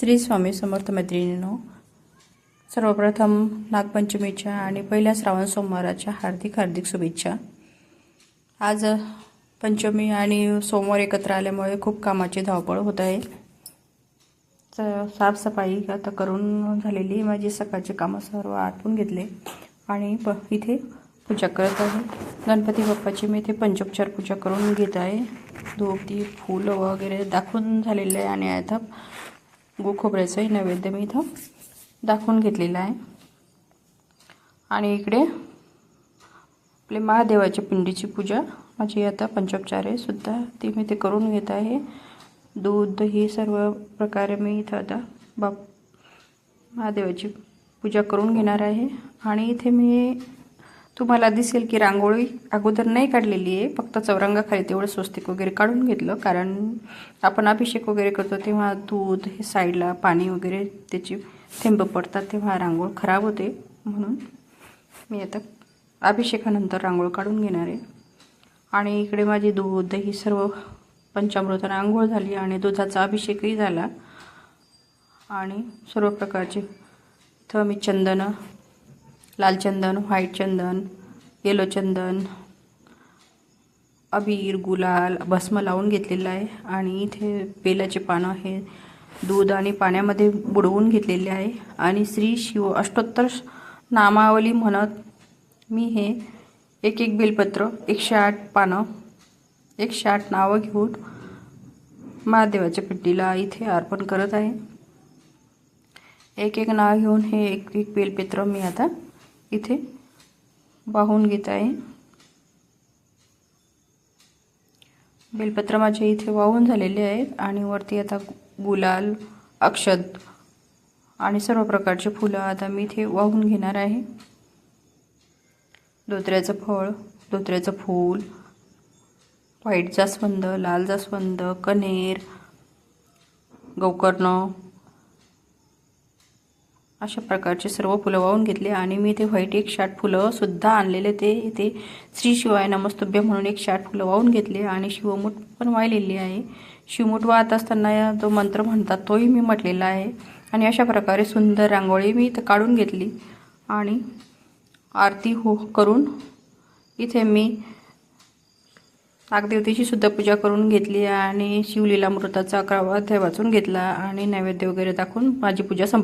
श्री स्वामी समर्थ मैत्रिणींनो, सर्वप्रथम नागपंचमीच्या आणि पहिल्या श्रावण सोमवाराच्या हार्दिक हार्दिक शुभेच्छा। आज पंचमी आणि सोमवार एकत्र आल्यामुळे खूप कामाची धावपळ होत आहे। साफसफाई आता करून झालेली, माझी सकाळची कामं सर्व आटपून घेतले आणि इथे पूजा करत आहे। गणपती बाप्पाची मी इथे पंचोपचार पूजा करून घेत आहे। धूप दीप फूल वगैरे दाखवून झालेले आहे आणि आता गूळ खोबऱ्याचाही नैवेद्य मी इथं दाखवून घेतलेला आहे। आणि इकडे आपले महादेवाच्या पिंडीची पूजा माझी आता पंचोपचार आहे सुद्धा ती मी ते करून घेत आहे। दूध ही सर्व प्रकारे मी इथं आता महादेवाची पूजा करून घेणार आहे। आणि इथे मी तुम्हाला दिसेल की रांगोळी अगोदर नाही काढलेली आहे, फक्त चौरंगाखाली तेवढं स्वस्तिक वगैरे काढून घेतलं, कारण आपण अभिषेक वगैरे करतो तेव्हा दूध हे साईडला पाणी वगैरे त्याची थेंब पडतात तेव्हा रांगोळ खराब होते, म्हणून मी आता अभिषेकानंतर रांगोळ काढून घेणार आहे। आणि इकडे माझी दूध ही सर्व पंचामृताने आंघोळ झाली आणि दुधाचा अभिषेकही झाला आणि सर्व प्रकारचे इथं मी चंदन, लाल चंदन, व्हाईट चंदन, येलो चंदन, अबीर, गुलाल, भस्म लावून घेतलेला आहे। आणि इथे बेलाचे पानं हे दूध आणि पाण्यामध्ये बुडवून घेतलेले आहे। आणि श्री शिव अष्टोत्तर नामावली म्हणत मी हे एक एक बेलपत्र 108 पानं 108 नावं घेऊन महादेवाच्या पिंडीला इथे अर्पण करत आहे। एक एक नाव घेऊन हे एक एक बेलपत्र मी आता इथे वाहून घेत आहे। बेलपत्र माझे इथे वाहून झालेले आहेत आणि वरती आता गुलाल, अक्षत आणि सर्व प्रकारचे फुलं आता मी इथे वाहून घेणार आहे। धोत्र्याचं फळ, धोत्र्याचं फूल, व्हाईट जास्वंद, लाल जास्वंद, कण्हेर, गौकर्ण अशा प्रकारचे सर्व फुलं वाहून घेतले। आणि मी ते व्हाईट 108 फुलं सुद्धा आणलेले, ते इथे श्री शिवाय नमस्तुभ्य म्हणून 108 फुलं वाहून घेतले आणि शिवमूठ पण वाहिलेली आहे। शिवमूठ वाहत असताना जो मंत्र म्हणतात तोही मी म्हटलेला आहे। आणि अशा प्रकारे सुंदर रांगोळी मी इथं काढून घेतली आणि आरती करून इथे मी नागदेवतेची सुद्धा पूजा करून घेतली आणि शिवलीलामृताचा 11वा अध्याय वाचून घेतला आणि नैवेद्य वगैरे दाखवून माझी पूजा संपली।